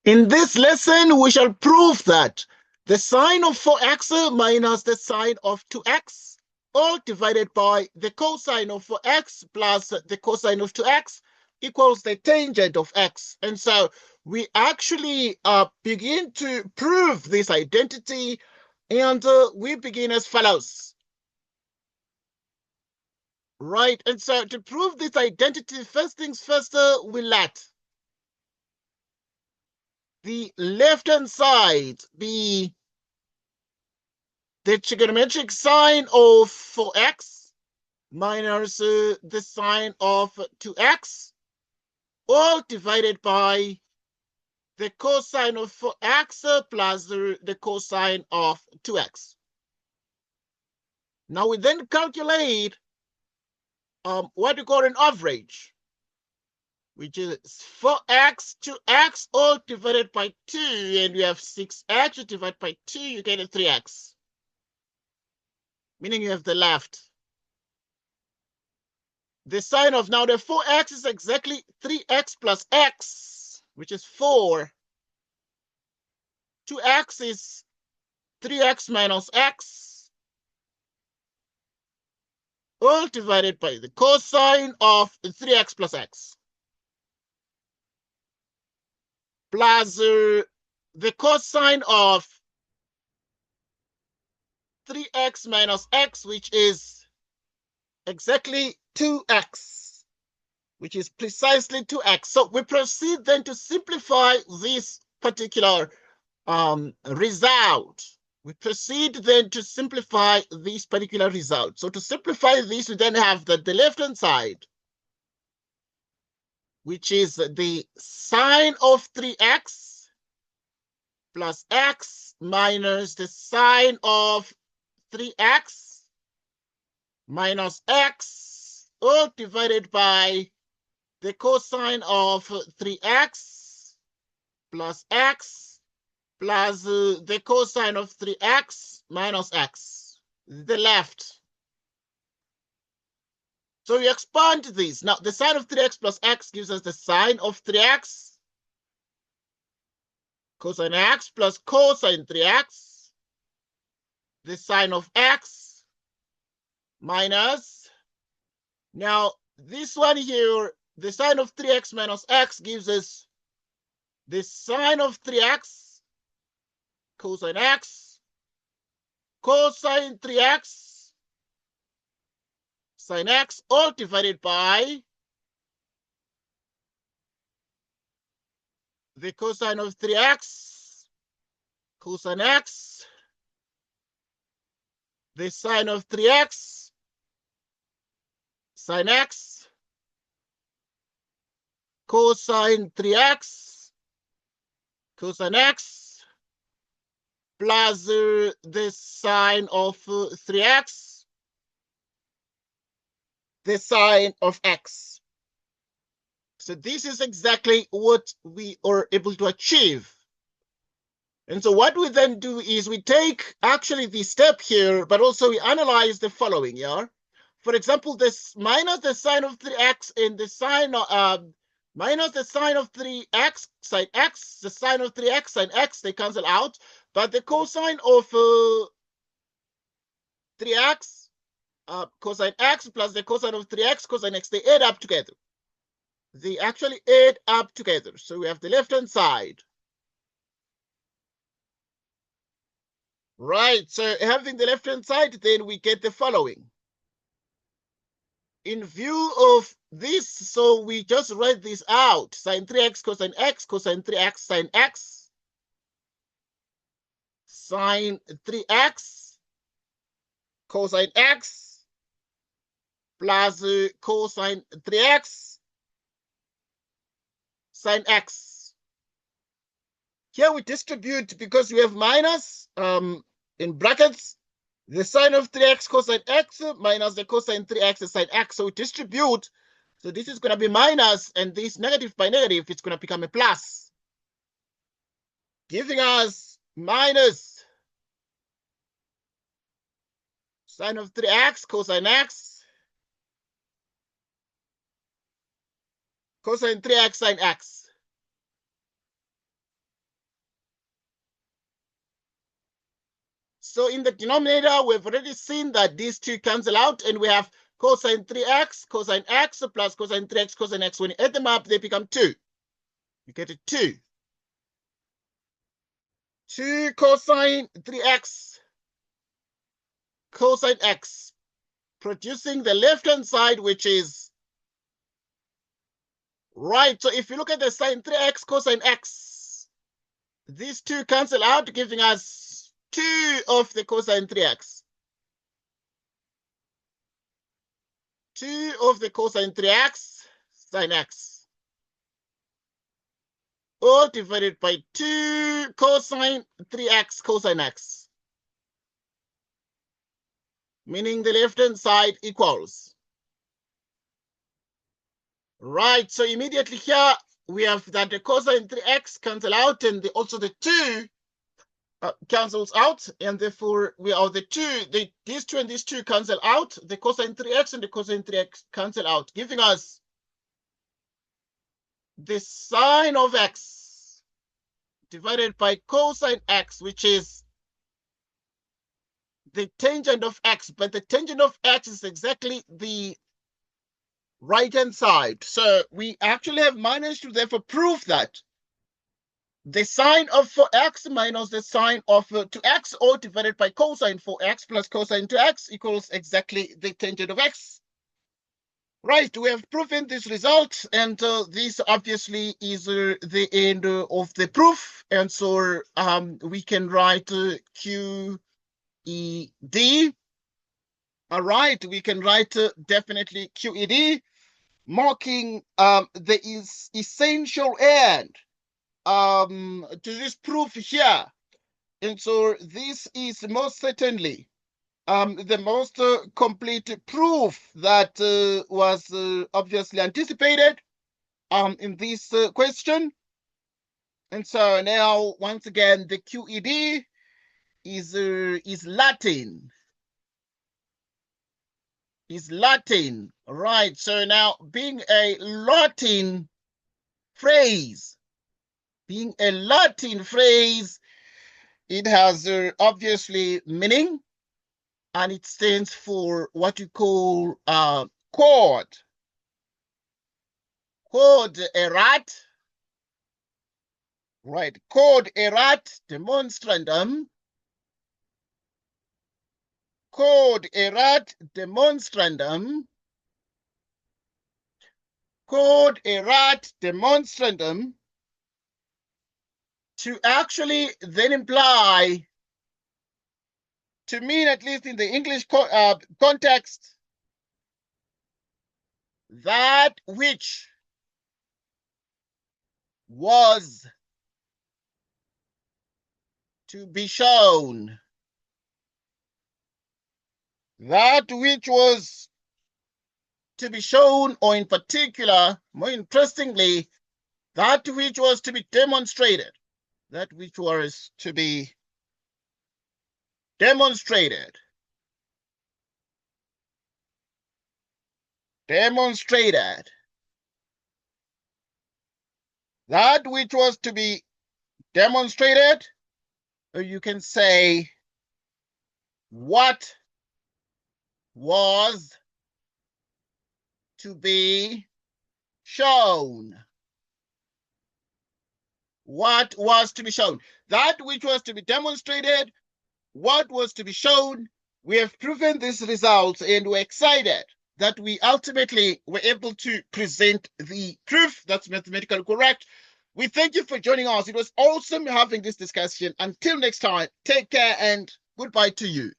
In this lesson, we shall prove that the sine of 4x minus the sine of 2x, all divided by the cosine of 4x plus the cosine of 2x, equals the tangent of x. And so we actually begin to prove this identity, and we begin as follows. Right, and so to prove this identity, first things first, we let the left-hand side be the trigonometric sine of 4x minus the sine of 2x, all divided by the cosine of 4x plus the cosine of 2x. Now we then calculate what we call an average, which is 4x, 2x, all divided by 2, and we have 6x divided by 2, you get a 3x, meaning you have the left. The sine of now the 4x is exactly 3x plus x, which is 4. 2x is 3x minus x, all divided by the cosine of 3x plus x, plus the cosine of 3x minus x, which is exactly 2x, which is precisely 2x. So we proceed then to simplify this particular result. We proceed then to simplify this particular result. So to simplify this, we then have that the left-hand side, which is the sine of 3x plus x minus the sine of 3x minus x, all divided by the cosine of 3x plus x plus the cosine of 3x minus x, the left. So we expand this. Now, the sine of 3x plus x gives us the sine of 3x, cosine x plus cosine 3x, the sine of x minus, now this one here, the sine of 3x minus x gives us the sine of 3x, cosine x, cosine 3x, sine x, all divided by the cosine of 3x, cosine x, the sine of 3x, sine x, cosine 3x, cosine x, plus the sine of 3x, the sine of x. So this is exactly what we are able to achieve. And so what we then do is we take actually the step here, but also we analyze the following, yeah? For example, this minus the sine of 3x and the sine minus the sine of 3x sine x, the sine of 3x sine x, they cancel out. But the cosine of 3x, cosine x plus the cosine of 3x cosine x, they add up together. They actually add up together. So we have the left-hand side. Right, so having the left-hand side, then we get the following. In view of this, so we just write this out. Sine 3x cosine x, cosine 3x sine x, sine 3x cosine x plus cosine 3x sine x. Here we distribute because we have minus in brackets the sine of 3x cosine x minus the cosine 3x sine x. So we distribute. So this is going to be minus, and this negative by negative, it's going to become a plus, giving us minus sine of 3x cosine x cosine 3x sine x. So in the denominator, we've already seen that these two cancel out, and we have cosine 3x, cosine x, plus cosine 3x, cosine x. When you add them up, they become 2. You get a 2. 2 cosine 3x, cosine x, producing the left-hand side, which is right. So if you look at the sin 3x, cosine x, these two cancel out, giving us 2 of the cosine 3x. 2 of the cosine 3x, sin x. All divided by 2 cosine 3x, cosine x. Meaning the left-hand side equals. Right, so immediately here, we have that the cosine 3x cancel out, and also the 2 cancels out, and therefore we are the 2, these 2 and these 2 cancel out, the cosine 3x and the cosine 3x cancel out, giving us the sine of x divided by cosine x, which is the tangent of x, but the tangent of x is exactly the right-hand side. So we actually have managed to therefore prove that the sine of 4x minus the sine of 2x, all divided by cosine 4x plus cosine 2x equals exactly the tangent of x. Right, we have proven this result, and this obviously is the end of the proof. And so we can write QED. All right, we can write definitely QED, marking the essential end to this proof here. And so this is most certainly the most complete proof that was obviously anticipated in this question. And so now, once again, the QED is Latin. Is Latin, right? So now, being a Latin phrase, it has obviously meaning, and it stands for what you call quod erat, right? Quod erat demonstrandum. Quod erat demonstrandum. Quod erat demonstrandum, to actually then imply, to mean, at least in the English context, that which was to be shown. That which was to be shown, or in particular, more interestingly, that which was to be demonstrated. That which was to be demonstrated. Demonstrated. That which was to be demonstrated, or you can say, what was to be shown. What was to be shown. That which was to be demonstrated, what was to be shown. We have proven this result, and we're excited that we ultimately were able to present the proof that's mathematically correct. We thank you for joining us. It was awesome having this discussion. Until next time, take care and goodbye to you.